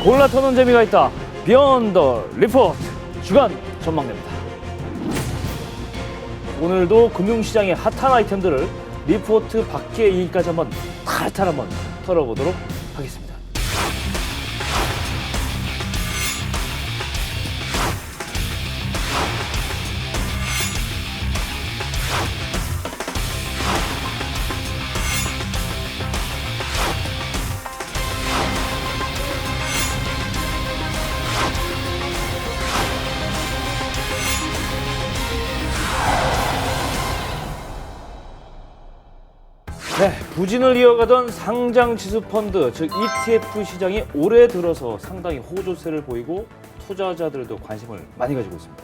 골라 터는 재미가 있다. 비욘더 리포트 주간 전망대입니다. 오늘도 금융시장의 핫한 아이템들을 리포트 밖의 얘기까지 한번 탈탈 한번 털어보도록 하겠습니다. 네, 부진을 이어가던 상장지수 펀드, 즉 ETF 시장이 올해 들어서 상당히 호조세를 보이고 투자자들도 관심을 많이 가지고 있습니다.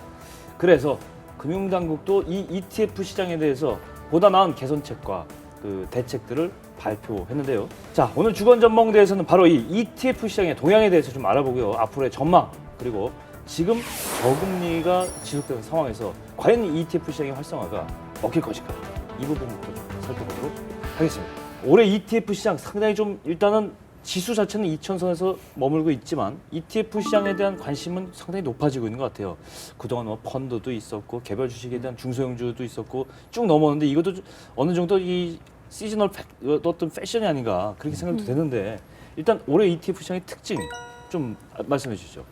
그래서 금융당국도 이 ETF 시장에 대해서 보다 나은 개선책과 그 대책들을 발표했는데요. 자, 오늘 주간 전망대에서는 바로 이 ETF 시장의 동향에 대해서 좀 알아보고요. 앞으로의 전망, 그리고 지금 저금리가 지속되는 상황에서 과연 이 ETF 시장의 활성화가 먹힐 것인가, 이 부분부터 좀 살펴보도록 하겠습니다. 올해 ETF 시장 상당히 좀 일단은 지수 자체는 2000선에서 머물고 있지만 ETF 시장에 대한 관심은 상당히 높아지고 있는 것 같아요. 그동안 뭐 펀드도 있었고 개별 주식에 대한 중소형주도 있었고 쭉 넘어오는데 이것도 어느 정도 이 시즈널 어떤 패션이 아닌가 그렇게 생각도 되는데 일단 올해 ETF 시장의 특징 좀 말씀해 주시죠.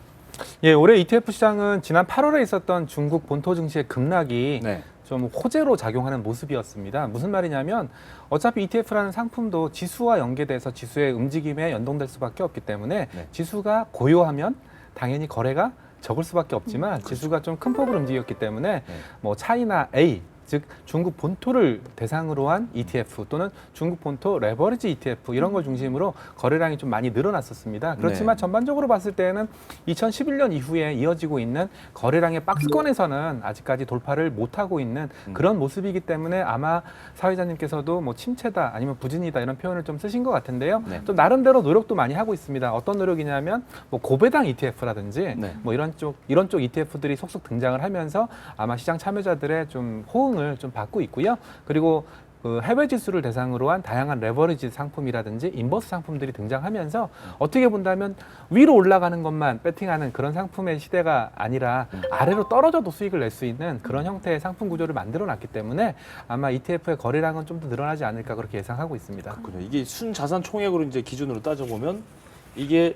예, 올해 ETF 시장은 지난 8월에 있었던 중국 본토 증시의 급락이 네. 좀 호재로 작용하는 모습이었습니다. 무슨 말이냐면 어차피 ETF라는 상품도 지수와 연계돼서 지수의 움직임에 연동될 수밖에 없기 때문에 네. 지수가 고요하면 당연히 거래가 적을 수밖에 없지만 그렇죠. 지수가 좀 큰 폭으로 움직였기 때문에 네. 뭐 차이나 A 즉 중국 본토를 대상으로 한 ETF 또는 중국 본토 레버리지 ETF 이런 걸 중심으로 거래량이 좀 많이 늘어났었습니다. 그렇지만 네. 전반적으로 봤을 때는 2011년 이후에 이어지고 있는 거래량의 박스권에서는 아직까지 돌파를 못하고 있는 그런 모습이기 때문에 아마 사회자님께서도 뭐 침체다 아니면 부진이다 이런 표현을 좀 쓰신 것 같은데요. 네. 또 나름대로 노력도 많이 하고 있습니다. 어떤 노력이냐면 뭐 고배당 ETF라든지 네. 뭐 이런 쪽 ETF들이 속속 등장을 하면서 아마 시장 참여자들의 좀 호응을 좀 받고 있고요. 그리고 그 해외 지수를 대상으로 한 다양한 레버리지 상품이라든지 인버스 상품들이 등장하면서 어떻게 본다면 위로 올라가는 것만 배팅하는 그런 상품의 시대가 아니라 아래로 떨어져도 수익을 낼 수 있는 그런 형태의 상품 구조를 만들어 놨기 때문에 아마 ETF의 거래량은 좀 더 늘어나지 않을까 그렇게 예상하고 있습니다. 그렇군요. 이게 순자산 총액으로 이제 기준으로 따져보면 이게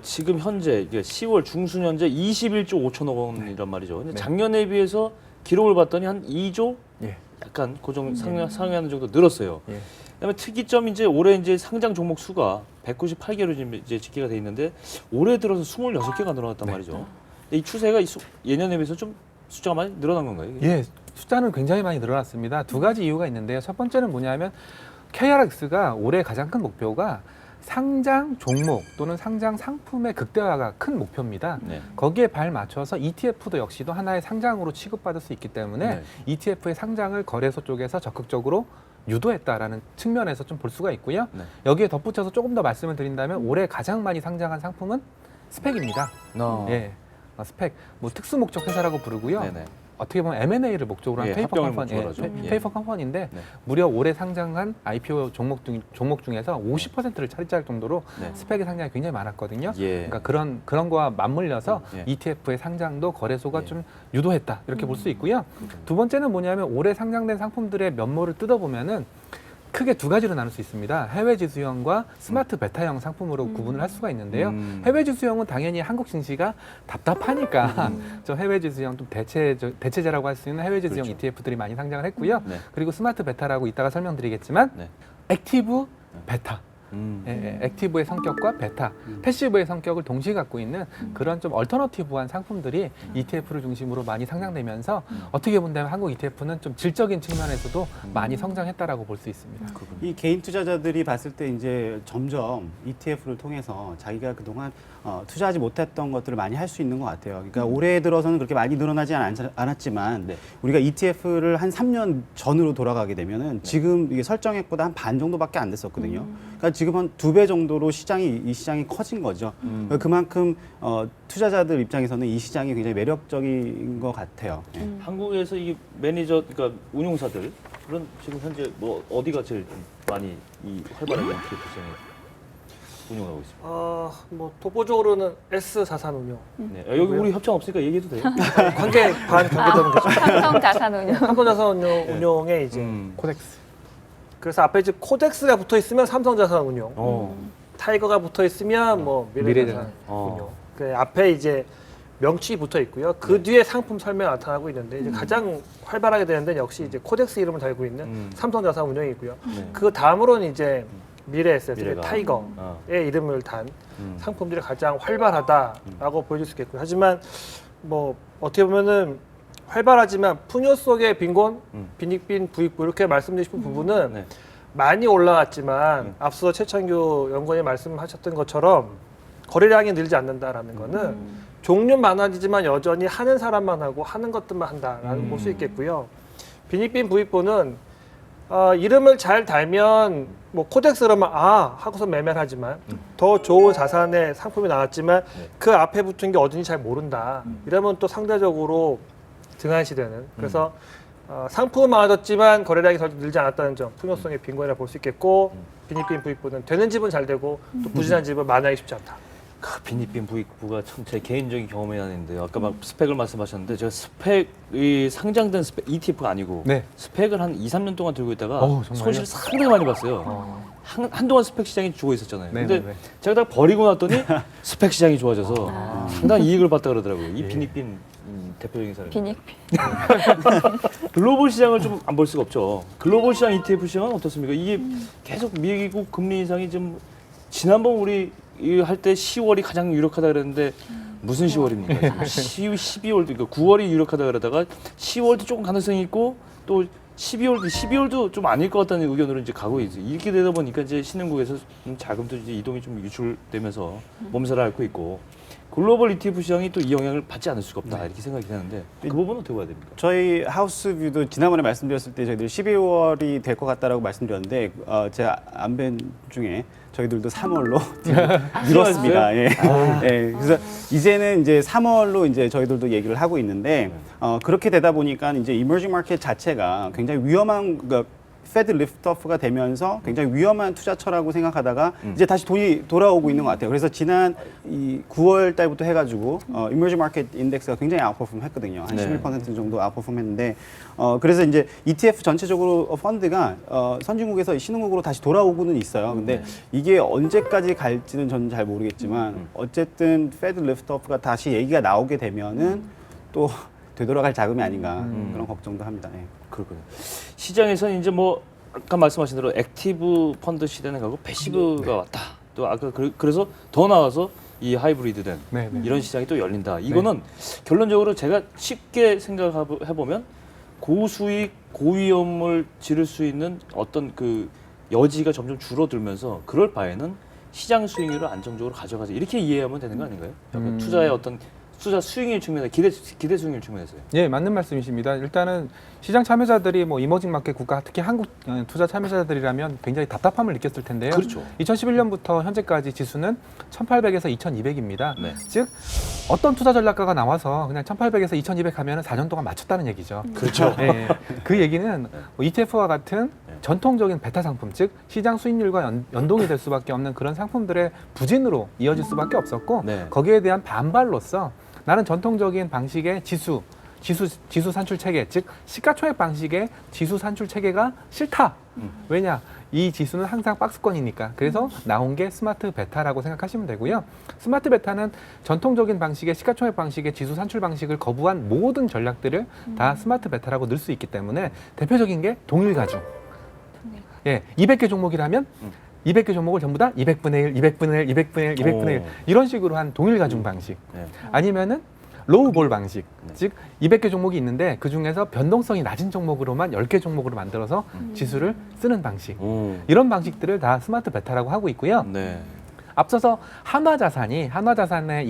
지금 현재 이게 10월 중순 현재 21조 5천억 원이란 말이죠. 근데 네. 작년에 비해서 기록을 봤더니 한 2조 예. 약간 고정 상회하는 정도 늘었어요. 예. 그다음에 특이점 이제 올해 이제 상장 종목 수가 198개로 지금 이제 집계가 돼 있는데 올해 들어서 26개가 늘어났단 말이죠. 근데 이 추세가 예년에 비해서 좀 숫자가 많이 늘어난 건가요? 이게? 예, 숫자는 굉장히 많이 늘어났습니다. 두 가지 이유가 있는데요. 첫 번째는 뭐냐면 KRX가 올해 가장 큰 목표가 상장 종목 또는 상장 상품의 극대화가 큰 목표입니다. 네. 거기에 발 맞춰서 ETF도 역시도 하나의 상장으로 취급받을 수 있기 때문에 네. ETF의 상장을 거래소 쪽에서 적극적으로 유도했다라는 측면에서 좀 볼 수가 있고요. 네. 여기에 덧붙여서 조금 더 말씀을 드린다면 올해 가장 많이 상장한 상품은 스펙입니다. 예, 스펙, 뭐 특수 목적 회사라고 부르고요. 네네. 어떻게 보면 M&A를 목적으로 한 예, 페이퍼 합병을 컴퍼니, 목적으로 하죠. 예. 페이퍼 컴퍼니인데 네. 무려 올해 상장한 IPO 종목 중에서 50%를 차지할 정도로 네. 스펙의 상장이 굉장히 많았거든요. 예. 그러니까 그런 거와 맞물려서 예. ETF의 상장도 거래소가 예. 좀 유도했다 이렇게 볼 수 있고요. 두 번째는 뭐냐면 올해 상장된 상품들의 면모를 뜯어보면은 크게 두 가지로 나눌 수 있습니다. 해외 지수형과 스마트 베타형 상품으로 구분을 할 수가 있는데요. 해외 지수형은 당연히 한국 증시가 답답하니까 저 해외 지수형 좀 대체제라고 할 수 있는 해외 지수형 그렇죠. ETF들이 많이 상장을 했고요. 네. 그리고 스마트 베타라고 이따가 설명드리겠지만 네. 액티브 베타. 액티브의 성격과 베타, 패시브의 성격을 동시에 갖고 있는 그런 좀 얼터너티브한 상품들이 ETF를 중심으로 많이 상장되면서 어떻게 본다면 한국 ETF는 좀 질적인 측면에서도 많이 성장했다라고 볼 수 있습니다. 이 개인 투자자들이 봤을 때 이제 점점 ETF를 통해서 자기가 그동안 투자하지 못했던 것들을 많이 할 수 있는 것 같아요. 그러니까 올해 들어서는 그렇게 많이 늘어나지 않았지만 네. 우리가 ETF를 한 3년 전으로 돌아가게 되면은 지금 이게 설정액보다 한 반 정도밖에 안 됐었거든요. 그러니까 지금 한 2배 정도로 이 시장이 커진 거죠. 그만큼 투자자들 입장에서는 이 시장이 굉장히 매력적인 것 같아요. 예. 한국에서 이 매니저, 그러니까 운용사들 그런 지금 현재 뭐 어디가 제일 좀 많이 이 활발하게 ETF 시장에 운영하고 있습니다. 뭐 독보적으로는 S 자산운용 네. 여기 우리 협찬 없으니까 얘기해도 돼요? 관계자는 거죠. 삼성 자산운용. 삼성자산운용에 이제 코덱스. 그래서 앞에 이제 코덱스가 붙어 있으면 삼성자산운용, 어. 타이거가 붙어 있으면 뭐 미래자산운용. 그 앞에 이제 명칭이 붙어 있고요. 그 뒤에 상품 설명이 나타나고 있는데 이제 가장 활발하게 되는 데는 역시 이제 코덱스 이름을 달고 있는 삼성자산운용이고요. 네. 그 다음으로는 이제 미래에셋, 미래가. 타이거의 어. 이름을 단 상품들이 가장 활발하다라고 보여줄 수 있겠고요. 하지만 뭐 어떻게 보면은 활발하지만 풍요 속의 빈곤, 빈익빈, 부익부 이렇게 말씀드리고 싶은 부분은 네. 많이 올라갔지만 앞서 최창규 연구원이 말씀하셨던 것처럼 거래량이 늘지 않는다라는 거는 종류 많아지지만 여전히 하는 사람만 하고 하는 것들만 한다라는 볼 수 있겠고요. 빈익빈, 부익부는 이름을 잘 달면 뭐 코덱스로만 하고서 매매를 하지만 더 좋은 자산의 상품이 나왔지만 그 앞에 붙은 게 어딘지 잘 모른다. 이러면 또 상대적으로 등한시되는. 그래서 상품은 많아졌지만 거래량이 더 늘지 않았다는 점, 풍요성의 빈곤이라 볼 수 있겠고 빈익빈, 부익부는 되는 집은 잘 되고 또 부진한 집은 만나기 쉽지 않다. 그 빈익빈 부익부가 참 제 개인적인 경험이 아닌데요. 아까 막 스펙을 말씀하셨는데 제가 스펙이 상장된 스펙 ETF가 아니고 네. 스펙을 한 2, 3년 동안 들고 있다가 정말요? 손실 상당히 많이 봤어요. 한동안 스펙 시장이 죽어 있었잖아요. 네, 근데 네, 네. 제가 다 버리고 났더니 스펙 시장이 좋아져서 상당히 이익을 봤다 그러더라고요. 이 빈익빈 대표적인 사람. 빈익빈. 글로벌 시장을 좀 안 볼 수가 없죠. 글로벌 시장 ETF 시장은 어떻습니까? 이게 계속 미국 금리 인상이 좀 지난번 우리 할 때 10월이 가장 유력하다 그랬는데 무슨 10월입니까? 12월, 그러니까 9월이 유력하다 그러다가 10월도 조금 가능성이 있고 또 12월도 좀 아닐 것 같다는 의견으로 이제 가고 있어요. 이렇게 되다 보니까 이제 신흥국에서 자금도 이제 이동이 좀 유출되면서 몸살을 앓고 있고 글로벌 ETF 시장이 또 이 영향을 받지 않을 수가 없다 이렇게 생각이 되는데 그 부분은 어떻게 봐야 됩니까? 저희 하우스뷰도 지난번에 말씀드렸을 때 저희들 12월이 될 것 같다라고 말씀드렸는데 제가 안뵌 중에 저희들도 3월로 미뤘습니다. 예. 예. 그래서 이제는 이제 3월로 이제 저희들도 얘기를 하고 있는데 그렇게 되다 보니까 이제 이머징 마켓 자체가 굉장히 위험한 그러니까 페드 리프트오프가 되면서 굉장히 위험한 투자처라고 생각하다가 이제 다시 돈이 돌아오고 있는 것 같아요. 그래서 지난 이 9월 달부터 해가지고 이머징 마켓 인덱스가 굉장히 아웃퍼폼 했거든요. 한 네. 11% 정도 아웃퍼폼 했는데 그래서 이제 ETF 전체적으로 펀드가 선진국에서 신흥국으로 다시 돌아오고는 있어요. 근데 이게 언제까지 갈지는 저는 잘 모르겠지만 어쨌든 페드 리프트오프가 다시 얘기가 나오게 되면은 또 되돌아갈 자금이 아닌가 그런 걱정도 합니다. 예. 그렇군요. 시장에서는 이제 뭐 아까 말씀하신 대로 액티브 펀드 시대는 가고 패시브가 왔다. 또 아까 그래서 더 나아서 이 하이브리드된 네, 네. 이런 시장이 또 열린다. 이거는 결론적으로 제가 쉽게 생각해 보면 고수익 고위험을 지를 수 있는 어떤 그 여지가 점점 줄어들면서 그럴 바에는 시장 수익률을 안정적으로 가져가자 이렇게 이해하면 되는 거 아닌가요? 그러니까 투자의 어떤 투자 수익률 측면에서 기대 수익률 측면에서요. 예, 맞는 말씀이십니다. 일단은 시장 참여자들이 뭐 이머징 마켓 국가, 특히 한국 투자 참여자들이라면 굉장히 답답함을 느꼈을 텐데요. 그렇죠. 2011년부터 현재까지 지수는 1,800에서 2,200입니다. 네. 즉 어떤 투자 전략가가 나와서 그냥 1,800에서 2,200 하면 4년 동안 맞췄다는 얘기죠. 그렇죠. 예, 그 얘기는 뭐 ETF와 같은 전통적인 베타 상품, 즉 시장 수익률과 연동이 될 수밖에 없는 그런 상품들의 부진으로 이어질 수밖에 없었고 네. 거기에 대한 반발로서 나는 전통적인 방식의 지수 산출 체계, 즉 시가총액 방식의 지수 산출 체계가 싫다. 왜냐? 이 지수는 항상 박스권이니까. 그래서 나온 게 스마트 베타라고 생각하시면 되고요. 스마트 베타는 전통적인 방식의 시가총액 방식의 지수 산출 방식을 거부한 모든 전략들을 다 스마트 베타라고 넣을 수 있기 때문에 대표적인 게 동일 가중. 예, 200개 종목이라면 200개 종목을 전부 다 200분의 1, 200분의 1, 200분의 1, 200분의 1 이런 식으로 한 동일 가중 방식. 네. 아니면은 로우 볼 방식. 즉 200개 종목이 있는데 그중에서 변동성이 낮은 종목으로만 10개 종목으로 만들어서 지수를 쓰는 방식. 오. 이런 방식들을 다 스마트 베타라고 하고 있고요. 네. 앞서서 한화자산의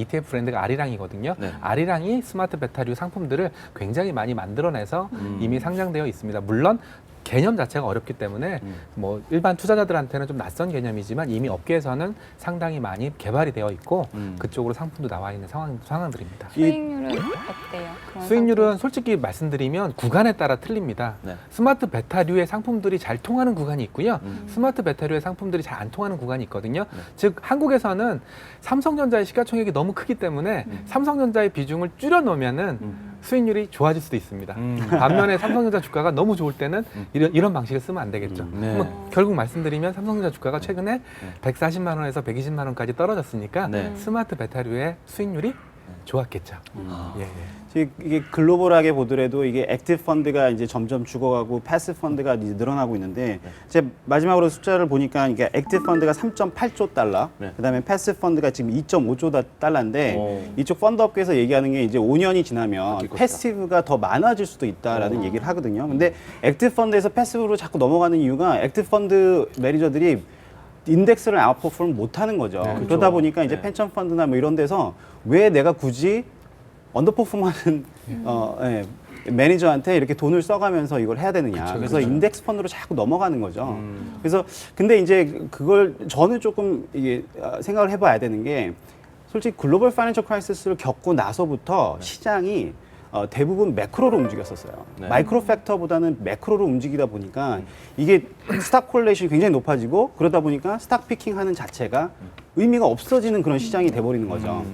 ETF 브랜드가 아리랑이거든요. 네. 아리랑이 스마트 베타류 상품들을 굉장히 많이 만들어내서 이미 상장되어 있습니다. 물론 개념 자체가 어렵기 때문에 뭐 일반 투자자들한테는 좀 낯선 개념이지만 이미 업계에서는 상당히 많이 개발이 되어 있고 그쪽으로 상품도 나와 있는 상황들입니다. 수익률은 어때요? 그런 수익률은 솔직히 말씀드리면 구간에 따라 틀립니다. 네. 스마트 베타류의 상품들이 잘 통하는 구간이 있고요. 스마트 베타류의 상품들이 잘 안 통하는 구간이 있거든요. 즉 한국에서는 삼성전자의 시가총액이 너무 크기 때문에 삼성전자의 비중을 줄여 놓으면은 수익률이 좋아질 수도 있습니다. 반면에 삼성전자 주가가 너무 좋을 때는 이런 방식을 쓰면 안 되겠죠. 네. 그럼 결국 말씀드리면 삼성전자 주가가 최근에 140만 원에서 120만 원까지 떨어졌으니까 네. 스마트 베타류의 수익률이 좋았겠죠. 예, 예. 이게 글로벌하게 보더라도 이게 액티브 펀드가 이제 점점 죽어가고 패시브 펀드가 이제 늘어나고 있는데 제가 마지막으로 숫자를 보니까 이게 액티브 펀드가 3.8조 달러, 네. 그다음에 패시브 펀드가 지금 2.5조 달러인데 오. 이쪽 펀드 업계에서 얘기하는 게 이제 5년이 지나면 바뀔 것이다. 패시브가 더 많아질 수도 있다라는 얘기를 하거든요. 근데 액티브 펀드에서 패시브로 자꾸 넘어가는 이유가 액티브 펀드 매니저들이 인덱스를 아웃퍼폼 못하는 거죠. 그렇죠. 그러다 보니까 이제 네. 펜션 펀드나 뭐 이런 데서 왜 내가 굳이 언더퍼폼하는 매니저한테 이렇게 돈을 써가면서 이걸 해야 되느냐. 그쵸, 그래서 그쵸. 인덱스 펀드로 자꾸 넘어가는 거죠. 그래서 근데 이제 그걸 저는 조금 이게 생각을 해봐야 되는 게 솔직히 글로벌 파이낸셜 크라이시스를 겪고 나서부터 시장이 대부분 매크로로 움직였었어요. 네. 마이크로 팩터보다는 매크로로 움직이다 보니까 이게 스탁 콜레이션이 굉장히 높아지고 그러다 보니까 스탁 피킹하는 자체가 의미가 없어지는 그런 시장이 돼버리는 거죠.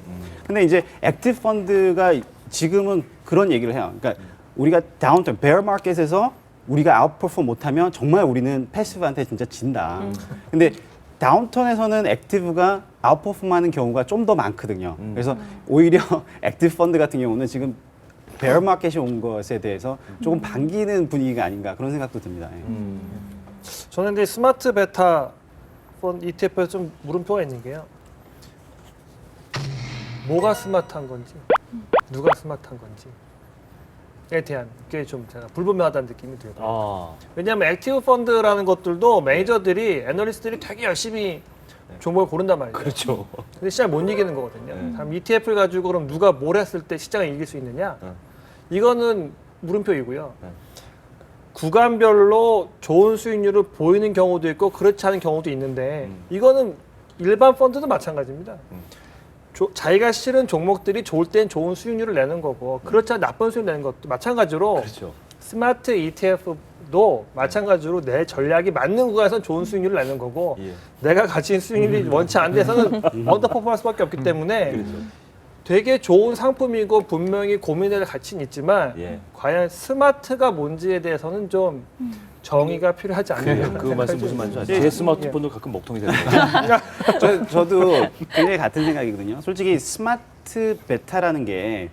근데 이제 액티브 펀드가 지금은 그런 얘기를 해요. 그러니까 우리가 다운턴, 베어 마켓에서 우리가 아웃퍼폼 못하면 정말 우리는 패시브한테 진짜 진다. 근데 다운턴에서는 액티브가 아웃퍼폼하는 경우가 좀 더 많거든요. 그래서 오히려 액티브 펀드 같은 경우는 지금 베어 마켓이 온 것에 대해서 조금 반기는 분위기가 아닌가 그런 생각도 듭니다. 예. 저는 근데 스마트 베타 펀드 ETF에서 좀 물음표가 있는 게요. 뭐가 스마트한 건지, 누가 스마트한 건지에 대한 게 좀 제가 불분명하다는 느낌이 들어요. 아, 왜냐하면 액티브 펀드라는 것들도 매니저들이 애널리스트들이 되게 열심히 종목을 고른단 말이에요. 그렇죠. 근데 시장을 못 이기는 거거든요. 네. 다음 ETF를 가지고 그럼 누가 뭘 했을 때 시장을 이길 수 있느냐? 네. 이거는 물음표이고요. 네. 구간별로 좋은 수익률을 보이는 경우도 있고 그렇지 않은 경우도 있는데 이거는 일반 펀드도 마찬가지입니다. 자기가 실은 종목들이 좋을 땐 좋은 수익률을 내는 거고 그렇지 않은 나쁜 수익을 내는 것도 마찬가지로 그렇죠. 스마트 ETF도 마찬가지로 내 전략이 맞는 구간에서는 좋은 수익률을 내는 거고 예. 내가 가진 수익률이 원치 않은 데서는 언더퍼폼할 수밖에 없기 때문에 그렇죠. 되게 좋은 상품이고 분명히 고민될 가치는 있지만 예. 과연 스마트가 뭔지에 대해서는 좀 정의가 필요하지 않나요? 그 말씀 무슨 말인지 아세요? 제 스마트폰도 가끔 먹통이 되는 거예요. 저도 굉장히 같은 생각이거든요. 솔직히 스마트 베타라는 게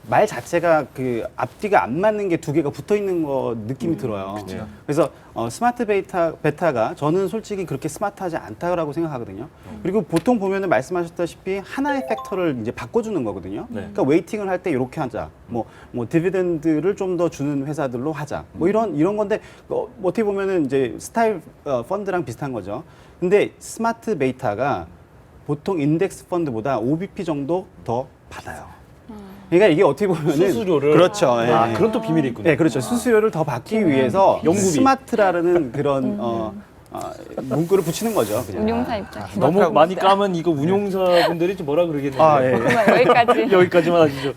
말 자체가 그 앞뒤가 안 맞는 게 두 개가 붙어 있는 거 느낌이 들어요. 그쵸. 그래서 스마트 베타가 저는 솔직히 그렇게 스마트하지 않다라고 생각하거든요. 그리고 보통 보면은 말씀하셨다시피 하나의 팩터를 이제 바꿔주는 거거든요. 네. 그러니까 웨이팅을 할 때 이렇게 하자. 뭐 디비덴드를 좀 더 주는 회사들로 하자. 뭐 이런 건데 어떻게 보면은 이제 스타일 펀드랑 비슷한 거죠. 근데 스마트 베타가 보통 인덱스 펀드보다 OBP 정도 더 받아요. 그러니까 이게 어떻게 보면은 수수료를 그렇죠. 예. 아, 그런 또 비밀이 있군요. 네, 그렇죠. 수수료를 더 받기 위해서 연구비. 스마트라는 그런 문구를 붙이는 거죠. 그냥. 운용사 입장에서. 너무 많이 까면 이거 운용사분들이 좀 뭐라 그러겠는데. 아, 예. 정말 여기까지. 여기까지만 하시죠.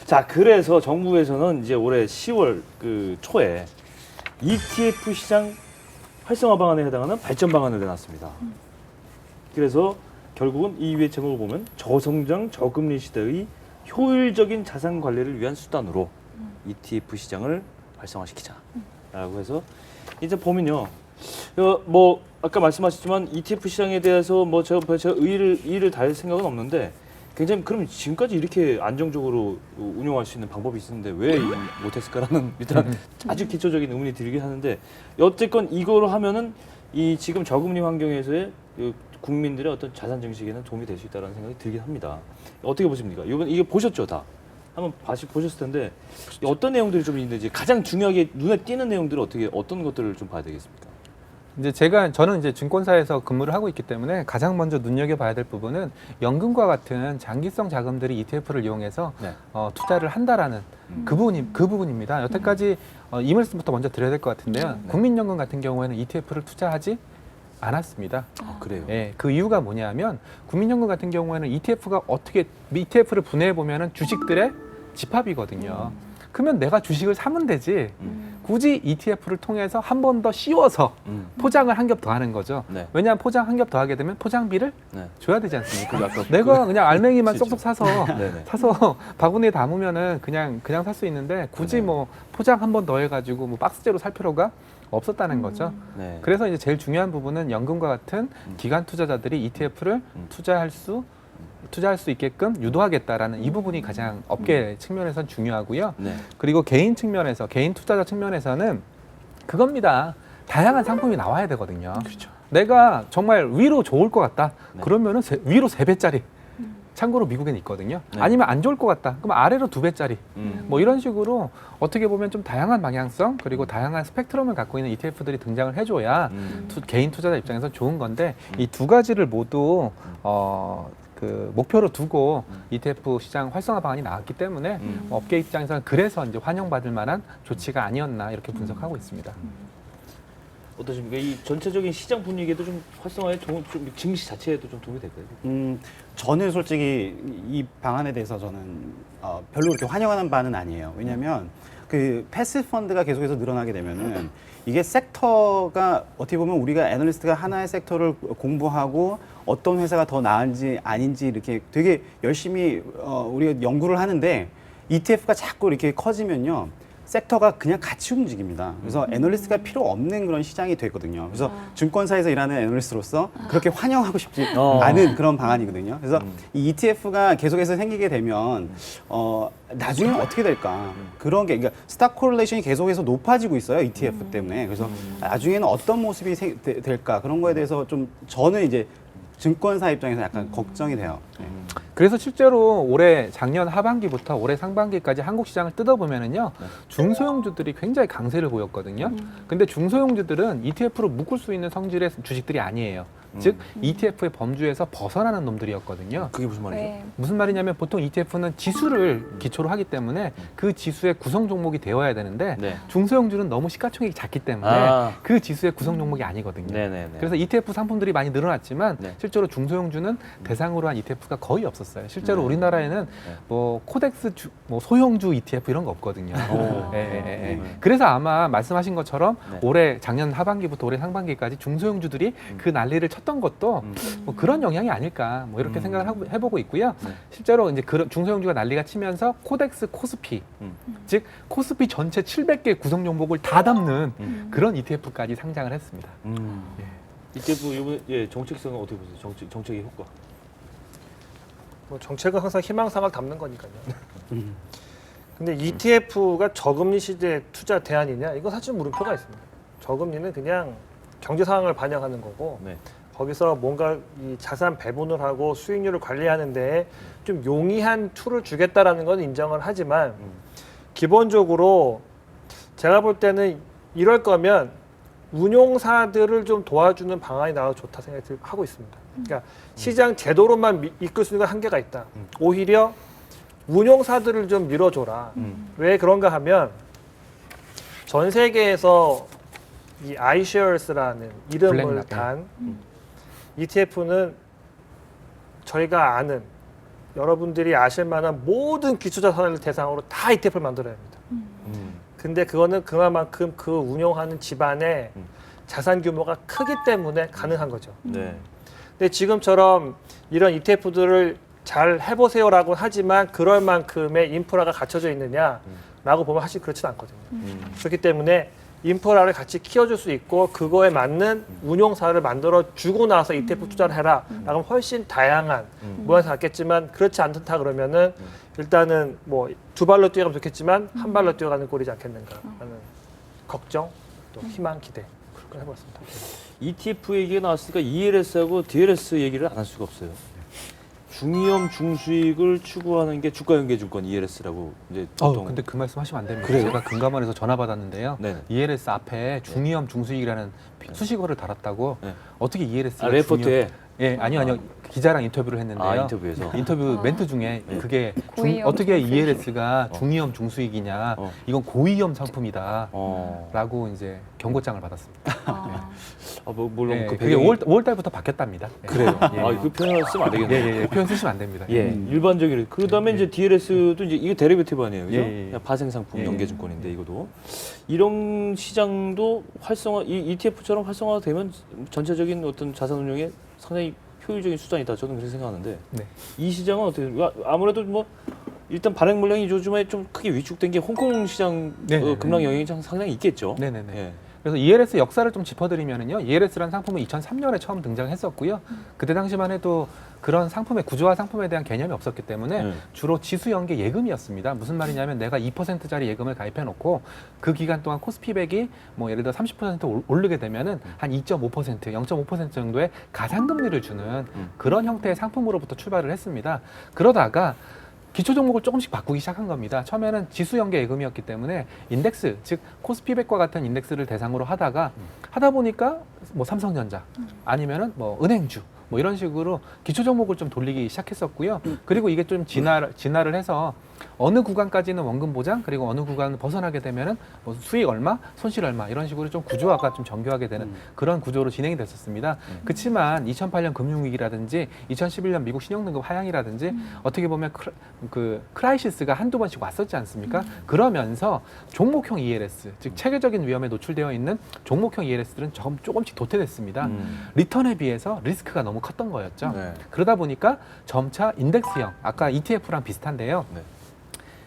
자, 그래서 정부에서는 이제 올해 10월 그 초에 ETF 시장 활성화 방안에 해당하는 발전 방안을 내놨습니다. 그래서 결국은 이 위의 제목을 보면 저성장 저금리 시대의 효율적인 자산 관리를 위한 수단으로 ETF 시장을 활성화시키자라고 해서 이제 보면요. 뭐 아까 말씀하셨지만 ETF 시장에 대해서 뭐 제가 의의를 다할 생각은 없는데 굉장히 그럼 지금까지 이렇게 안정적으로 운영할 수 있는 방법이 있었는데 왜 못했을까라는 일단 아주 기초적인 의문이 들긴 하는데 어쨌건 이거를 하면은 이 지금 저금리 환경에서의 그 국민들의 어떤 자산 증식에는 도움이 될 수 있다는 생각이 들긴 합니다. 어떻게 보십니까? 이게 보셨죠, 다? 한번 보셨을 텐데 어떤 내용들이 좀 있는지 가장 중요하게 눈에 띄는 내용들은 어떤 것들을 좀 봐야 되겠습니까? 이제 저는 이제 증권사에서 근무를 하고 있기 때문에 가장 먼저 눈여겨봐야 될 부분은 연금과 같은 장기성 자금들이 ETF를 이용해서 네. 투자를 한다라는 그 부분입니다. 여태까지 이 말씀부터 먼저 드려야 될 것 같은데요. 국민연금 같은 경우에는 ETF를 투자하지 않았습니다. 그래요. 예, 그 이유가 뭐냐면 국민연금 같은 경우에는 ETF를 분해해 보면은 주식들의 집합이거든요. 그러면 내가 주식을 사면 되지. 굳이 ETF를 통해서 한 번 더 씌워서 포장을 한 겹 더 하는 거죠. 네. 왜냐하면 포장 한 겹 더 하게 되면 포장비를 네. 줘야 되지 않습니까? 아까 내가 그냥 알맹이만 그렇죠. 쏙쏙 사서 네네. 바구니에 담으면은 그냥 살 수 있는데 굳이 네. 뭐 포장 한 번 더 해가지고 뭐 박스째로 살 필요가 없었다는 거죠. 네. 그래서 이제 제일 중요한 부분은 연금과 같은 기관 투자자들이 ETF를 투자할 수 있게끔 유도하겠다라는 이 부분이 가장 업계 측면에서는 중요하고요. 네. 그리고 개인 투자자 측면에서는 그겁니다. 다양한 상품이 나와야 되거든요. 그렇죠. 내가 정말 위로 좋을 것 같다. 네. 그러면은 위로 3배짜리. 참고로 미국엔 있거든요. 네. 아니면 안 좋을 것 같다. 그럼 아래로 2배짜리. 음. 뭐 이런 식으로 어떻게 보면 좀 다양한 방향성 그리고 다양한 스펙트럼을 갖고 있는 ETF들이 등장을 해줘야 개인 투자자 입장에서 좋은 건데 이 두 가지를 모두 그 목표로 두고 ETF 시장 활성화 방안이 나왔기 때문에 업계 입장에서는 그래서 이제 환영받을 만한 조치가 아니었나 이렇게 분석하고 있습니다. 어떠십니까? 이 전체적인 시장 분위기에도 좀 활성화에 좀 증시 자체에도 좀 도움이 될까요? 저는 솔직히 이 방안에 대해서 저는 별로 그렇게 환영하는 바는 아니에요. 왜냐하면 그 패시브 펀드가 계속해서 늘어나게 되면은 이게 섹터가 어떻게 보면 우리가 애널리스트가 하나의 섹터를 공부하고 어떤 회사가 더 나은지 아닌지 이렇게 되게 열심히 우리가 연구를 하는데 ETF가 자꾸 이렇게 커지면요. 섹터가 그냥 같이 움직입니다. 그래서 애널리스트가 필요 없는 그런 시장이 되거든요. 그래서 증권사에서 일하는 애널리스트로서 그렇게 환영하고 싶지 않은 그런 방안이거든요. 그래서 이 ETF가 계속해서 생기게 되면 나중에는 어떻게 될까? 그런 게 그러니까 스탁 코릴레이션이 계속해서 높아지고 있어요. ETF 때문에. 그래서 나중에는 어떤 모습이 될까? 그런 거에 대해서 좀 저는 이제 증권사 입장에서 약간 걱정이 돼요. 네. 그래서 실제로 작년 하반기부터 올해 상반기까지 한국 시장을 뜯어보면은요, 중소형주들이 굉장히 강세를 보였거든요. 근데 중소형주들은 ETF로 묶을 수 있는 성질의 주식들이 아니에요. 즉, ETF의 범주에서 벗어나는 놈들이었거든요. 그게 무슨 말이죠? 네. 무슨 말이냐면 보통 ETF는 지수를 기초로 하기 때문에 그 지수의 구성 종목이 되어야 되는데 네. 중소형주는 너무 시가총액이 작기 때문에 그 지수의 구성 종목이 아니거든요. 네네네. 그래서 ETF 상품들이 많이 늘어났지만 네. 실제로 중소형주는 대상으로 한 ETF가 거의 없었어요. 실제로 네. 우리나라에는 뭐 코덱스 뭐 소형주 ETF 이런 거 없거든요. 오. 예. 그래서 아마 말씀하신 것처럼 네. 작년 하반기부터 올해 상반기까지 중소형주들이 그 난리를 쳤던 것도 뭐 그런 영향이 아닐까 뭐 이렇게 생각을 해보고 있고요. 네. 실제로 이제 그런 중소형주가 난리가 치면서 코덱스 코스피 즉 코스피 전체 700개 구성 종목을 다 담는 그런 ETF까지 상장을 했습니다. ETF 이번 정책성은 어떻게 보세요? 정책의 효과. 뭐 정책은 항상 희망사항을 담는 거니까요. 근데 ETF가 저금리 시대 투자 대안이냐? 이거 사실 물음표가 있습니다. 저금리는 그냥 경제 상황을 반영하는 거고 네. 거기서 뭔가 이 자산 배분을 하고 수익률을 관리하는 데에 좀 용이한 툴을 주겠다라는 건 인정을 하지만 기본적으로 제가 볼 때는 이럴 거면 운용사들을 좀 도와주는 방안이 나와도 좋다 생각을 하고 있습니다. 그러니까 시장 제도로만 이끌 수 있는 건 한계가 있다. 오히려 운용사들을 좀 밀어줘라. 왜 그런가 하면 전 세계에서 이 iShares라는 이름을 블랙락, 단 ETF는 저희가 아는 여러분들이 아실 만한 모든 기초자산을 대상으로 다 ETF를 만들어야 합니다. 근데 그거는 그만큼 그 운용하는 집안의 자산 규모가 크기 때문에 가능한 거죠. 네. 근데 지금처럼 이런 ETF들을 잘 해보세요라고 하지만 그럴 만큼의 인프라가 갖춰져 있느냐라고 보면 사실 그렇지는 않거든요. 그렇기 때문에 인프라를 같이 키워줄 수 있고 그거에 맞는 운용사를 만들어 주고 나서 ETF 투자를 해라. 라고 하면 훨씬 다양한 모양새가 같겠지만 그렇지 않다 그러면은 일단은 뭐 두 발로 뛰어가면 좋겠지만 한 발로 뛰어가는 꼴이지 않겠는가 하는 걱정, 또 희망, 기대 그렇게 해봤습니다. ETF 얘기가 나왔으니까 ELS하고 DLS 얘기를 안 할 수가 없어요. 중위험 중수익을 추구하는 게 주가연계증권 ELS라고 이제 보통. 근데 그 말씀 하시면 안 됩니다. 그래요? 제가 금감원에서 전화 받았는데요. 네. ELS 앞에 중위험 중수익이라는 수식어를 달았다고 네. 어떻게 ELS가 레포트에 예, 아니요. 기자랑 인터뷰를 했는데요. 인터뷰에서. 인터뷰 아. 멘트 중에 네. 그게 고위험 어떻게 중수익. ELS가 중위험 중수익이냐. 어. 이건 고위험 상품이다. 어. 라고 이제 경고장을 받았습니다. 아, 뭐 물론 예, 그 그게 배경이 5월 달부터 바뀌었답니다. 예. 그래요. 예. 그 표현을 쓰면 안 예, 되겠네요. 예, 예. 표현 쓰시면 안 됩니다. 예, 일반적인. 그다음에 이제 DLS도 이제 이게 데리베티브 아니에요, 그죠? 예, 예, 예. 그냥 파생 상품 예, 연계증권인데 이것도 이런 시장도 활성화, 이 ETF처럼 활성화되면 전체적인 어떤 자산 운용에 상당히 효율적인 수단이다. 저는 그렇게 생각하는데 네. 이 시장은 어떻게? 아무래도 뭐 일단 발행 물량이 요즘에 좀 크게 위축된 게 홍콩 시장 네, 네, 급락 네. 영향이 상당히 있겠죠. 네네네. 예. 그래서 ELS 역사를 좀 짚어드리면은요, ELS라는 상품은 2003년에 처음 등장했었고요. 그때 당시만 해도 그런 상품의 구조화 상품에 대한 개념이 없었기 때문에 네. 주로 지수 연계 예금이었습니다. 무슨 말이냐면 내가 2%짜리 예금을 가입해놓고 그 기간 동안 코스피백이 뭐 예를 들어 30% 오르게 되면은 한 2.5%, 0.5% 정도의 가상금리를 주는 그런 형태의 상품으로부터 출발을 했습니다. 그러다가 기초 종목을 조금씩 바꾸기 시작한 겁니다. 처음에는 지수 연계 예금이었기 때문에 인덱스, 즉 코스피백과 같은 인덱스를 대상으로 하다가 하다 보니까 뭐 삼성전자 아니면은 뭐 은행주 뭐 이런 식으로 기초 종목을 좀 돌리기 시작했었고요. 그리고 이게 좀 진화를 해서 어느 구간까지는 원금 보장, 그리고 어느 구간을 벗어나게 되면은 뭐 수익 얼마, 손실 얼마 이런 식으로 좀 구조화가 좀 정교하게 되는 그런 구조로 진행이 됐었습니다. 그렇지만 2008년 금융위기라든지 2011년 미국 신용등급 하향이라든지 어떻게 보면 크라이시스가 한두 번씩 왔었지 않습니까? 그러면서 종목형 ELS, 즉 체계적인 위험에 노출되어 있는 종목형 ELS들은 조금씩 도태됐습니다. 리턴에 비해서 리스크가 너무 컸던 거였죠. 네. 그러다 보니까 점차 인덱스형, 아까 ETF랑 비슷한데요. 네.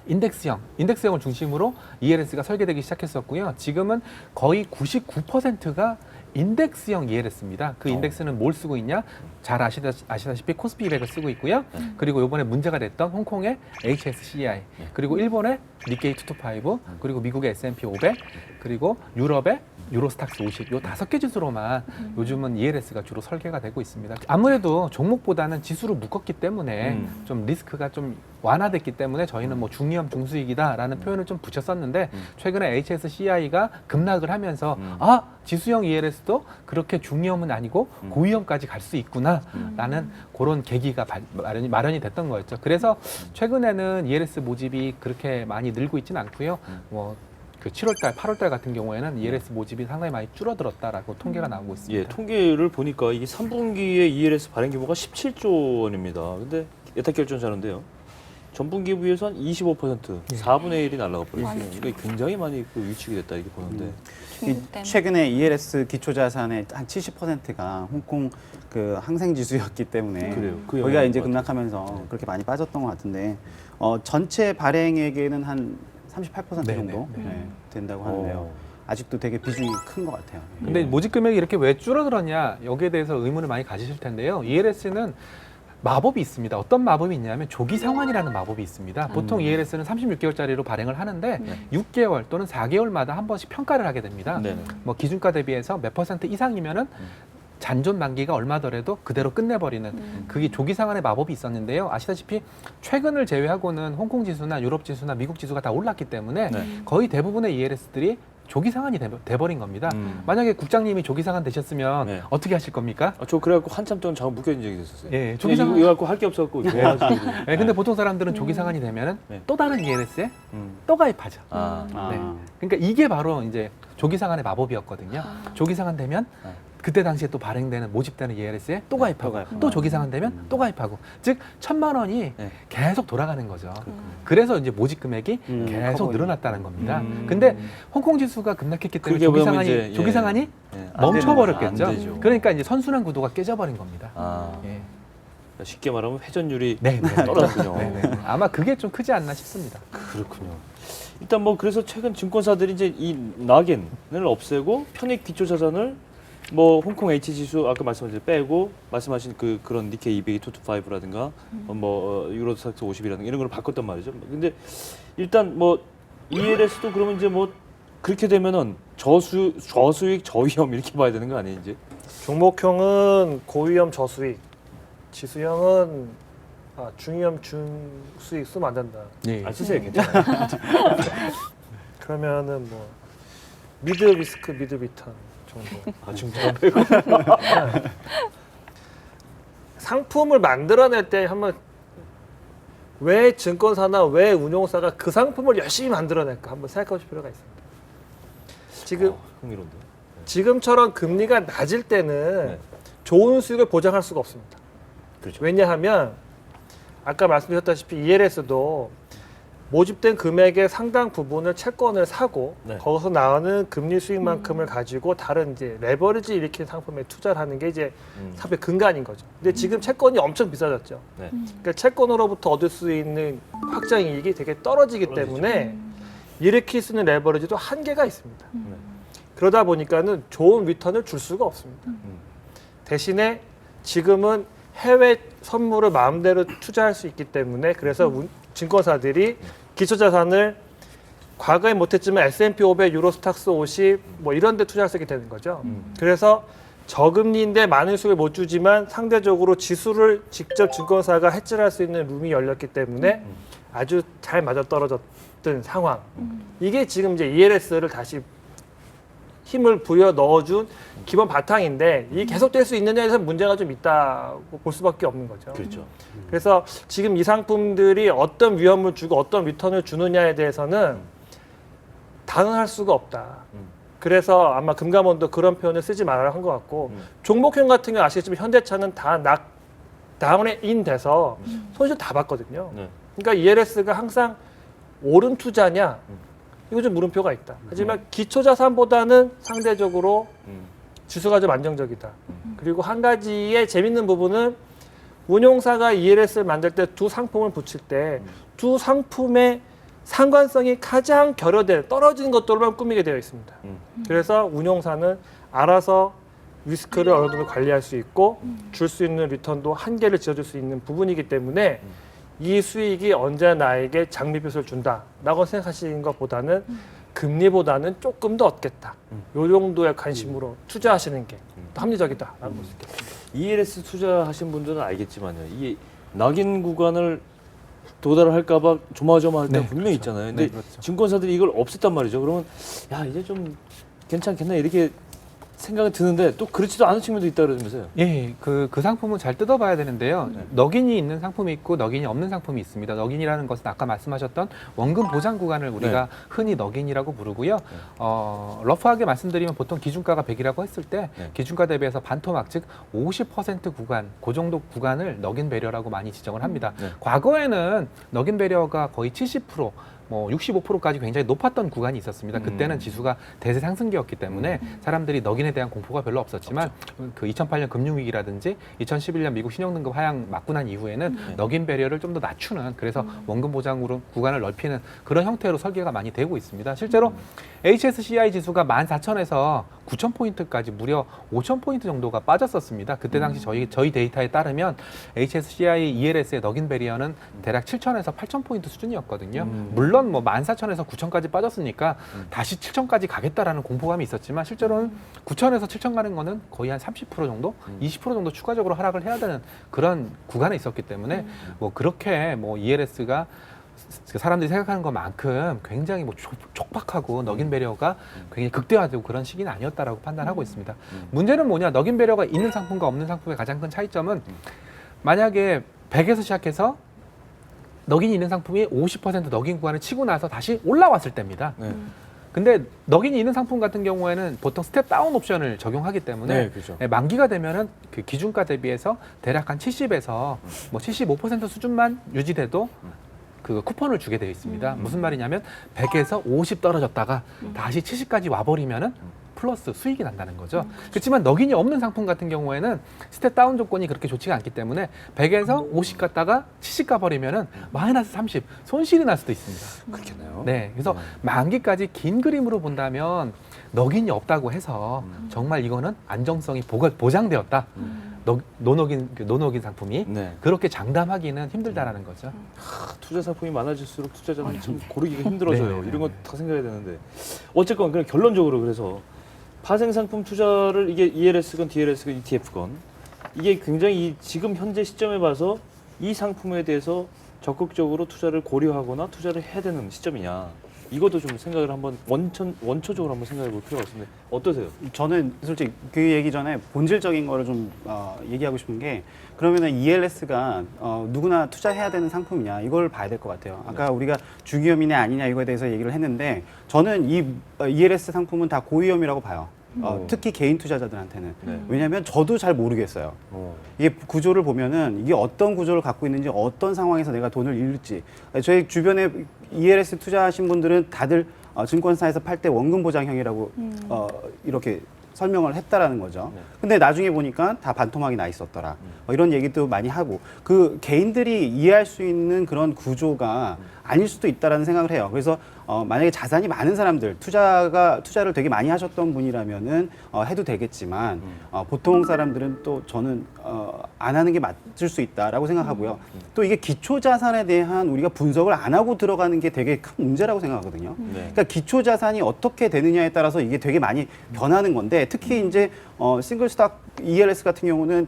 인덱스형을 중심으로 ELS가 설계되기 시작했었고요. 지금은 거의 99%가 인덱스형 ELS입니다. 그 인덱스는 뭘 쓰고 있냐? 잘 아시다시피 코스피 200을 쓰고 있고요. 그리고 이번에 문제가 됐던 홍콩의 HSCI, 그리고 일본의 니케이 225, 그리고 미국의 S&P 500, 그리고 유럽의 유로스탁스 50, 요 5개 지수로만 요즘은 ELS가 주로 설계가 되고 있습니다. 아무래도 종목보다는 지수로 묶었기 때문에 좀 리스크가 좀 완화됐기 때문에 저희는 뭐 중위험 중수익이다라는 표현을 좀 붙였었는데 최근에 HSCI가 급락을 하면서 지수형 ELS도 그렇게 중위험은 아니고 고위험까지 갈 수 있구나라는 그런 계기가 마련이 됐던 거였죠. 그래서 최근에는 ELS 모집이 그렇게 많이 늘고 있지는 않고요. 뭐 그 7월달, 8월달 같은 경우에는 ELS 모집이 상당히 많이 줄어들었다라고 통계가 나오고 있습니다. 예, 통계를 보니까 이게 3분기에 ELS 발행 규모가 17조 원입니다. 근데 예탁 결정자는데요. 전분기에 비해서 한 25%, 4분의 1이 날라가 버렸어요. 이게 굉장히 많이 위축이 됐다 이렇게 보는데. 중국 때문에. 최근에 ELS 기초자산의 한 70%가 홍콩 그 항생지수였기 때문에 그래요. 그 거기가 영향인 이제 것 같아요. 급락하면서 그렇게 많이 빠졌던 것 같은데 전체 발행액에는 한 38% 네, 정도 네, 네. 된다고 하는데요. 아직도 되게 비중이 큰 것 같아요. 근데 모집 금액이 이렇게 왜 줄어들었냐 여기에 대해서 의문을 많이 가지실 텐데요. ELS는 마법이 있습니다. 어떤 마법이 있냐면 조기 상환이라는 마법이 있습니다. 보통 ELS는 36개월짜리로 발행을 하는데 6개월 또는 4개월마다 한 번씩 평가를 하게 됩니다. 네네. 뭐 기준가 대비해서 몇 % 이상이면은 잔존 만기가 얼마더라도 그대로 끝내버리는 그게 조기 상환의 마법이 있었는데요. 아시다시피 최근을 제외하고는 홍콩 지수나 유럽 지수나 미국 지수가 다 올랐기 때문에 네. 거의 대부분의 ELS들이 조기 상환이 돼버린 겁니다. 만약에 국장님이 조기 상환 되셨으면 네. 어떻게 하실 겁니까? 저 그래갖고 한참 동안 잠깐 묶여진 적이 있었어요. 예, 조기 조기상환. 이거 갖고 할 게 없어갖고 좋아가지고. 네, 근데 보통 사람들은 조기 상환이 되면은 네. 또 다른 ELS에 음. 또 가입하죠. 아, 네. 그러니까 이게 바로 이제 조기 상환의 마법이었거든요. 조기 상환 되면 그때 당시에 또 발행되는 모집되는 ELS에 또 가입하고 가입하고. 또 조기 상환 되면 또 가입하고 즉 1,000만 원이 네. 계속 돌아가는 거죠. 그래서 이제 모집 금액이 커 계속 보이네. 늘어났다는 겁니다. 근데 홍콩 지수가 급락했기 때문에 그게 조기 뭐냐면 상환이 이제, 조기 예. 상환이 예. 멈춰버렸겠죠. 안 되죠. 그러니까 이제 선순환 구도가 깨져버린 겁니다. 아, 예. 쉽게 말하면 회전율이 네, 네. 떨어졌군요. 네, 네. 아마 그게 좀 크지 않나 싶습니다. 그렇군요. 일단 뭐 그래서 최근 증권사들이 이제 이 낙인을 없애고 편익 기초 자산을 뭐 홍콩 H 지수 아까 말씀하신 빼고 말씀하신 그런 니케이 225라든가 유로스탁스 50이라든가 이런 걸 바꿨단 말이죠. 근데 일단 뭐 ELS도 그러면 이제 뭐 그렇게 되면은 저수익 저위험 이렇게 봐야 되는 거 아니에요, 이제? 종목형은 고위험 저수익, 지수형은 중위험 중수익 쓰면 안 된다. 예. 안 쓰세요, 괜찮아요. 그러면은 뭐 미드 리스크, 미드 리턴 정도. 아, 중간 빼고. 상품을 만들어낼 때 한번 왜 증권사나 왜 운용사가 그 상품을 열심히 만들어낼까 한번 생각해 볼 필요가 있습니다. 지금 흥미로운데. 지금처럼 금리가 낮을 때는 네. 좋은 수익을 보장할 수가 없습니다. 그렇죠. 왜냐하면 아까 말씀드렸다시피 ELS도 모집된 금액의 상당 부분을 채권을 사고 네. 거기서 나오는 금리 수익만큼을 가지고 다른 이제 레버리지 일으킨 상품에 투자를 하는 게 이제 사업의 근간인 거죠. 근데 지금 채권이 엄청 비싸졌죠. 네. 그러니까 채권으로부터 얻을 수 있는 확장 이익이 되게 떨어지기 떨어지죠. 때문에 일으킬 수 있는 레버리지도 한계가 있습니다. 네. 그러다 보니까는 좋은 리턴을 줄 수가 없습니다. 대신에 지금은 해외 선물을 마음대로 투자할 수 있기 때문에 그래서 증권사들이 기초자산을 과거에 못했지만 S&P 500, 유로스탁스 50 뭐 이런 데 투자할 수 있게 되는 거죠. 그래서 저금리인데 많은 수익을 못 주지만 상대적으로 지수를 직접 증권사가 해지할 수 있는 룸이 열렸기 때문에 아주 잘 맞아떨어졌던 상황. 이게 지금 이제 ELS를 다시 힘을 부여 넣어준 기본 바탕인데 이게 계속될 수 있느냐에 대해서 문제가 좀 있다고 볼 수밖에 없는 거죠. 그렇죠. 그래서 지금 이 상품들이 어떤 위험을 주고 어떤 리턴을 주느냐에 대해서는 단언할 수가 없다. 그래서 아마 금감원도 그런 표현을 쓰지 말아라 한 것 같고 종목형 같은 경우 아시겠지만 현대차는 다 다운에 인 돼서 손실 다 봤거든요. 네. 그러니까 ELS가 항상 옳은 투자냐 이거 좀 물음표가 있다. 하지만 기초자산보다는 상대적으로 지수가 좀 안정적이다. 그리고 한 가지의 재밌는 부분은 운용사가 ELS를 만들 때 두 상품을 붙일 때 두 상품의 상관성이 가장 결여된 떨어지는 것들로만 꾸미게 되어 있습니다. 그래서 운용사는 알아서 리스크를 어느 정도 관리할 수 있고 줄 수 있는 리턴도 한계를 지어줄 수 있는 부분이기 때문에 이 수익이 언제 나에게 장미빛을 준다라고 생각하시는 것보다는 금리보다는 조금 더 얻겠다. 요 정도의 관심으로 투자하시는 게 더 합리적이다라고 볼 수 있겠습니다. ELS 투자하신 분들은 알겠지만요. 이게 낙인 구간을 도달할까봐 조마조마할 때가 네, 분명히 그렇죠. 있잖아요. 근데 네, 그렇죠. 증권사들이 이걸 없앴단 말이죠. 그러면 야 이제 좀 괜찮겠나 이렇게 생각이 드는데 또 그렇지도 않은 측면도 있다 그러면서요. 예, 그 상품은 잘 뜯어봐야 되는데요. 넉인이 있는 상품이 있고 넉인이 없는 상품이 있습니다. 넉인이라는 것은 아까 말씀하셨던 원금 보장 구간을 우리가 흔히 넉인이라고 부르고요. 러프하게 말씀드리면 보통 기준가가 100이라고 했을 때 기준가 대비해서 반토막 즉 50% 구간, 그 정도 구간을 넉인 배려라고 많이 지정을 합니다. 과거에는 넉인 배려가 거의 70%, 뭐 65%까지 굉장히 높았던 구간이 있었습니다. 그때는 지수가 대세 상승기였기 때문에 사람들이 넉인에 대한 공포가 별로 없었지만 그 2008년 금융위기라든지 2011년 미국 신용등급 하향 맞고 난 이후에는 넉인 배려를 좀 더 낮추는 그래서 원금 보장으로 구간을 넓히는 그런 형태로 설계가 많이 되고 있습니다. 실제로 HSCI 지수가 14,000에서 9,000포인트까지 무려 5,000포인트 정도가 빠졌었습니다. 그때 당시 저희 데이터에 따르면 HSCI ELS의 넉인 배리어는 대략 7,000에서 8,000포인트 수준이었거든요. 물론 뭐 14,000에서 9,000까지 빠졌으니까 다시 7,000까지 가겠다라는 공포감이 있었지만 실제로는 9,000에서 7,000 가는 거는 거의 한 30% 정도, 20% 정도 추가적으로 하락을 해야 되는 그런 구간에 있었기 때문에 뭐 그렇게 뭐 ELS가 사람들이 생각하는 것만큼 굉장히 뭐 촉박하고 넉인 배려가 굉장히 극대화되고 그런 시기는 아니었다라고 판단하고 있습니다. 문제는 뭐냐? 넉인 배려가 있는 상품과 없는 상품의 가장 큰 차이점은 만약에 100에서 시작해서 넉인이 있는 상품이 50% 넉인 구간을 치고 나서 다시 올라왔을 때입니다. 근데 넉인이 있는 상품 같은 경우에는 보통 스텝 다운 옵션을 적용하기 때문에 그렇죠. 만기가 되면은 그 기준가 대비해서 대략 한 70에서 뭐 75% 수준만 유지돼도 그 쿠폰을 주게 되어 있습니다. 무슨 말이냐면 100에서 50 떨어졌다가 다시 70까지 와버리면은 플러스 수익이 난다는 거죠. 그렇지만 넉인이 없는 상품 같은 경우에는 스텝 다운 조건이 그렇게 좋지가 않기 때문에 100에서 50 갔다가 70 가버리면은 마이너스 30 손실이 날 수도 있습니다. 그렇겠네요. 네, 그래서 만기까지 긴 그림으로 본다면 넉인이 없다고 해서 정말 이거는 안정성이 보장되었다. 노넉인 상품이 네. 그렇게 장담하기는 힘들다라는 거죠. 투자 상품이 많아질수록 투자자는 참 고르기가 힘들어져요. 네. 이런 거 다 생각해야 되는데 어쨌건 그냥 결론적으로 그래서 파생 상품 투자를 이게 ELS건 DLS건 ETF건 이게 굉장히 지금 현재 시점에 봐서 이 상품에 대해서 적극적으로 투자를 고려하거나 투자를 해야 되는 시점이냐. 이것도 좀 생각을 한번 원초적으로 한번 생각해 볼 필요가 있는데 어떠세요? 저는 솔직히 그 얘기 전에 본질적인 거를 좀 얘기하고 싶은 게 그러면은 ELS가 누구나 투자해야 되는 상품이냐 이걸 봐야 될 것 같아요. 아까 우리가 주기염이냐 아니냐 이거에 대해서 얘기를 했는데 저는 이 ELS 상품은 다 고위험이라고 봐요. 특히 개인 투자자들한테는. 네. 왜냐하면 저도 잘 모르겠어요. 이게 구조를 보면은 이게 어떤 구조를 갖고 있는지 어떤 상황에서 내가 돈을 잃을지. 저희 주변에 ELS 투자하신 분들은 다들 증권사에서 팔 때 원금 보장형이라고 이렇게 설명을 했다라는 거죠. 네. 근데 나중에 보니까 다 반토막이 나 있었더라. 이런 얘기도 많이 하고 그 개인들이 이해할 수 있는 그런 구조가 아닐 수도 있다라는 생각을 해요. 그래서 만약에 자산이 많은 사람들, 투자를 되게 많이 하셨던 분이라면은 해도 되겠지만 보통 사람들은 또 저는 안 하는 게 맞을 수 있다라고 생각하고요. 또 이게 기초 자산에 대한 우리가 분석을 안 하고 들어가는 게 되게 큰 문제라고 생각하거든요. 네. 그러니까 기초 자산이 어떻게 되느냐에 따라서 이게 되게 많이 변하는 건데 특히 이제 싱글 스탁 ELS 같은 경우는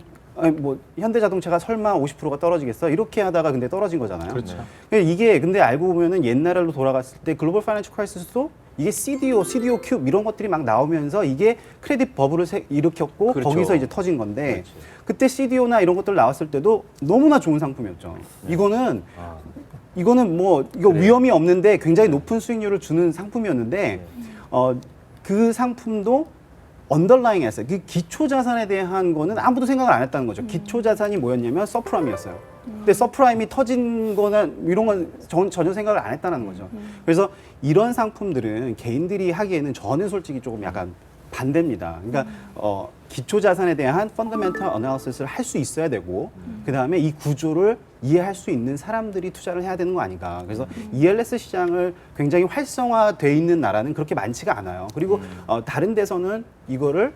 뭐 현대자동차가 설마 50%가 떨어지겠어? 이렇게 하다가 근데 떨어진 거잖아요. 그렇죠. 이게 근데 알고 보면은 옛날로 돌아갔을 때 글로벌 파이낸셜 크라이시스도 이게 CDO 큐브 이런 것들이 막 나오면서 이게 크레딧 버블을 일으켰고 그렇죠. 거기서 이제 터진 건데 그렇지. 그때 CDO나 이런 것들 나왔을 때도 너무나 좋은 상품이었죠. 이거는 뭐 이거 그래요. 위험이 없는데 굉장히 높은 수익률을 주는 상품이었는데 그 상품도 언더라잉 에서 그 기초 자산에 대한 거는 아무도 생각을 안 했다는 거죠. 기초 자산이 뭐였냐면 서프라임이었어요. 근데 서프라임이 터진 거나 이런 건 전혀 생각을 안 했다는 거죠. 그래서 이런 상품들은 개인들이 하기에는 저는 솔직히 조금 약간 반대입니다. 그러니까 기초 자산에 대한 펀더멘털 어나리시스를 할 수 있어야 되고 그다음에 이 구조를 이해할 수 있는 사람들이 투자를 해야 되는 거 아닌가. 그래서 ELS 시장을 굉장히 활성화돼 있는 나라는 그렇게 많지가 않아요. 그리고 다른 데서는 이거를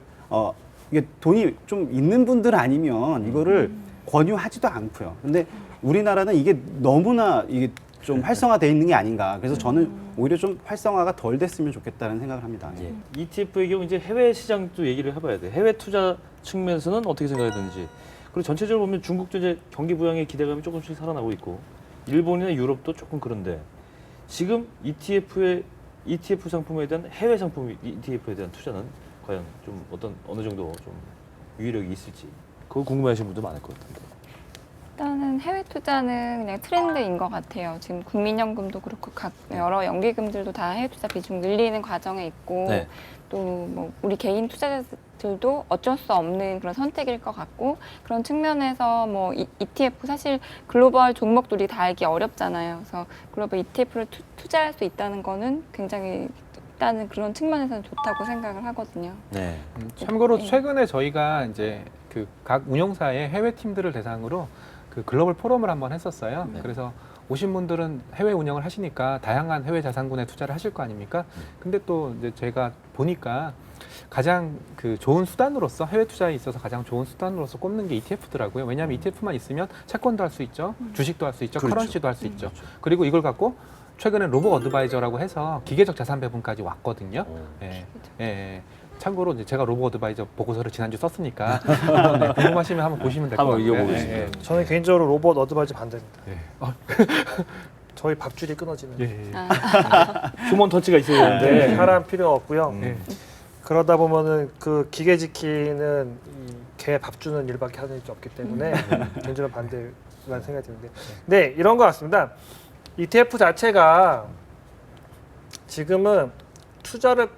이게 돈이 좀 있는 분들 아니면 이거를 권유하지도 않고요. 근데 우리나라는 이게 너무나 이게 좀 활성화돼 있는 게 아닌가. 그래서 저는 오히려 좀 활성화가 덜 됐으면 좋겠다는 생각을 합니다. 예. ETF의 경우 이제 해외 시장도 얘기를 해봐야 돼. 해외 투자 측면에서는 어떻게 생각하는지. 그리고 전체적으로 보면 중국도 이제 경기 부양의 기대감이 조금씩 살아나고 있고, 일본이나 유럽도 조금 그런데 지금 ETF 상품에 대한 해외 상품 ETF에 대한 투자는 과연 좀 어느 정도 좀 유의력이 있을지 그거 궁금해하시는 분도 많을 것 같은데. 일단은 해외 투자는 그냥 트렌드인 것 같아요. 지금 국민연금도 그렇고 여러 연기금들도 다 해외 투자 비중 늘리는 과정에 있고 네. 또 뭐 우리 개인 투자자들도 어쩔 수 없는 그런 선택일 것 같고 그런 측면에서 뭐 ETF 사실 글로벌 종목들이 다 알기 어렵잖아요. 그래서 글로벌 ETF를 투자할 수 있다는 거는 굉장히 일단은 그런 측면에서는 좋다고 생각을 하거든요. 네. 참고로 예. 최근에 저희가 이제 그 각 운용사의 해외 팀들을 대상으로 그 글로벌 포럼을 한번 했었어요. 네. 그래서 오신 분들은 해외 운영을 하시니까 다양한 해외 자산군에 투자를 하실 거 아닙니까? 근데 또 이제 제가 보니까 가장 그 좋은 수단으로서 해외 투자에 있어서 가장 좋은 수단으로서 꼽는 게 ETF더라고요. 왜냐하면 ETF만 있으면 채권도 할 수 있죠, 주식도 할 수 있죠, 그렇죠. 커런시도 할 수 있죠. 그리고 이걸 갖고 최근에 로보 어드바이저라고 해서 기계적 자산 배분까지 왔거든요. 예, 예. 참고로 이제 제가 로보 어드바이저 보고서를 지난주 썼으니까 한번, 네, 궁금하시면 한번 보시면 될 것 한번 같아요. 읽어보겠습니다. 예, 예. 저는 개인적으로 로봇 어드바이저 반대입니다. 예. 저희 밥줄이 끊어지는. 예, 예. 휴먼 터치가 있어야 되는데. 네, 사람 필요 없고요. 예. 그러다 보면은 그 기계 지키는 개 밥 주는 일밖에 하는 일이 없기 때문에 개인적으로 반대라는 생각이 드는데, 네 이런 것 같습니다. ETF 자체가 지금은 투자를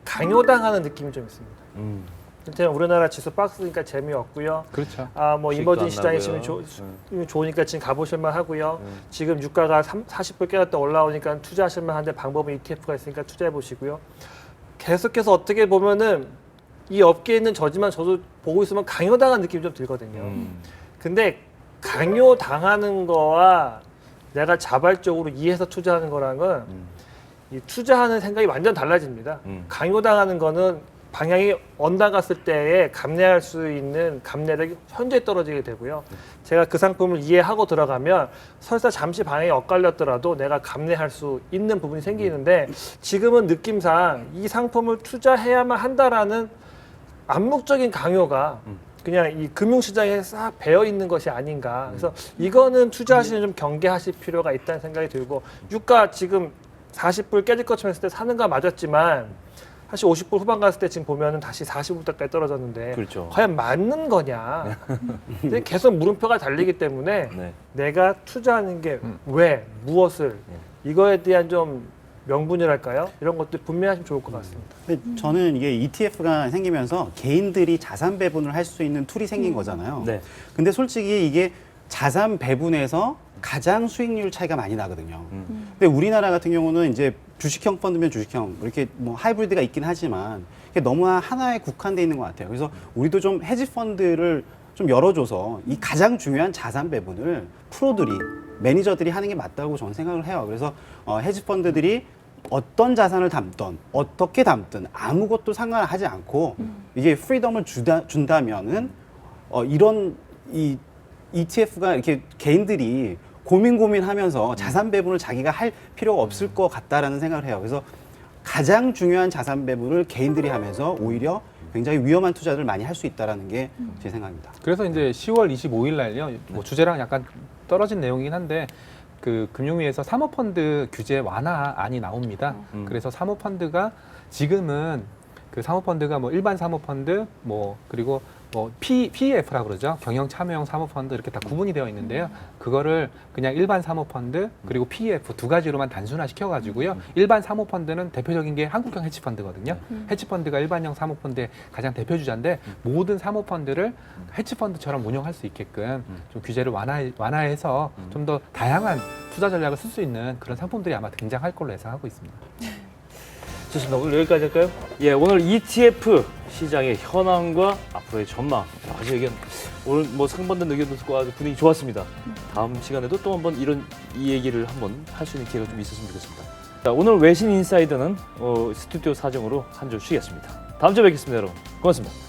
강요당하는 느낌이 좀 있습니다. 일단 우리나라 지수 박스니까 재미없고요. 그렇죠. 뭐 수익도 이머징 안 시장이 나고요. 지금 좋으니까 지금 가보실만 하고요. 지금 유가가 40불 깨졌다 올라오니까 투자하실만 한데 방법은 ETF가 있으니까 투자해 보시고요. 계속해서 어떻게 보면은 이 업계에 있는 저지만 저도 보고 있으면 강요당한 느낌이 좀 들거든요. 근데 강요당하는 거와 내가 자발적으로 이해해서 투자하는 거랑은 이 투자하는 생각이 완전 달라집니다. 강요당하는 거는 방향이 엇나갔을 때에 감내할 수 있는 감내력이 현저히 떨어지게 되고요. 제가 그 상품을 이해하고 들어가면 설사 잠시 방향이 엇갈렸더라도 내가 감내할 수 있는 부분이 생기는데 지금은 느낌상 이 상품을 투자해야만 한다라는 암묵적인 강요가 그냥 이 금융시장에 싹 배어 있는 것이 아닌가. 그래서 이거는 투자하시는 좀 경계하실 필요가 있다는 생각이 들고, 유가 지금 40불 깨질 것처럼 했을 때 사는 거 맞았지만 사실 50불 후반 갔을 때 지금 보면은 다시 40불대까지 떨어졌는데 그렇죠. 과연 맞는 거냐. 근데 계속 물음표가 달리기 때문에 네. 내가 투자하는 게 왜, 무엇을, 이거에 대한 좀 명분이랄까요? 이런 것들 분명하시면 좋을 것 같습니다. 근데 저는 이게 ETF가 생기면서 개인들이 자산 배분을 할 수 있는 툴이 생긴 거잖아요. 네. 근데 솔직히 이게 자산 배분에서 가장 수익률 차이가 많이 나거든요. 근데 우리나라 같은 경우는 이제 주식형 펀드면 주식형, 이렇게 뭐 하이브리드가 있긴 하지만 이게 너무 하나에 국한돼 있는 것 같아요. 그래서 우리도 좀 헤지 펀드를 좀 열어줘서 이 가장 중요한 자산 배분을 프로들이, 매니저들이 하는 게 맞다고 저는 생각을 해요. 그래서 헤지 펀드들이 어떤 자산을 담든 어떻게 담든 아무것도 상관하지 않고 이게 프리덤을 준다면은 이런 이 ETF가 이렇게 개인들이 고민하면서 자산 배분을 자기가 할 필요가 없을 것 같다라는 생각을 해요. 그래서 가장 중요한 자산 배분을 개인들이 하면서 오히려 굉장히 위험한 투자를 많이 할 수 있다라는 게 제 생각입니다. 그래서 이제 10월 25일 날요. 뭐 주제랑 약간 떨어진 내용이긴 한데 그 금융위에서 사모펀드 규제 완화안이 나옵니다. 그래서 사모펀드가 지금은 그 사모펀드가 뭐 일반 사모펀드 뭐 그리고 뭐 PEF라고 그러죠. 경영 참여형 사모펀드 이렇게 다 구분이 되어 있는데요. 그거를 그냥 일반 사모펀드 그리고 PEF 두 가지로만 단순화 시켜가지고요. 일반 사모펀드는 대표적인 게 한국형 헤지펀드거든요. 헤지펀드가 일반형 사모펀드의 가장 대표 주자인데 모든 사모펀드를 헤지펀드처럼 운영할 수 있게끔 좀 규제를 완화해서 좀 더 다양한 투자 전략을 쓸 수 있는 그런 상품들이 아마 등장할 걸로 예상하고 있습니다. 좋습니다. 오늘 여기까지 할까요? 예, 오늘 ETF 시장의 현황과 앞으로의 전망. 아주 의견, 오늘 뭐 상반된 의견도 듣고 아주 분위기 좋았습니다. 다음 시간에도 또 한번 이 얘기를 한번 할 수 있는 기회가 좀 있었으면 좋겠습니다. 자, 오늘 외신 인사이드는 스튜디오 사정으로 한 주 쉬겠습니다. 다음 주에 뵙겠습니다, 여러분. 고맙습니다.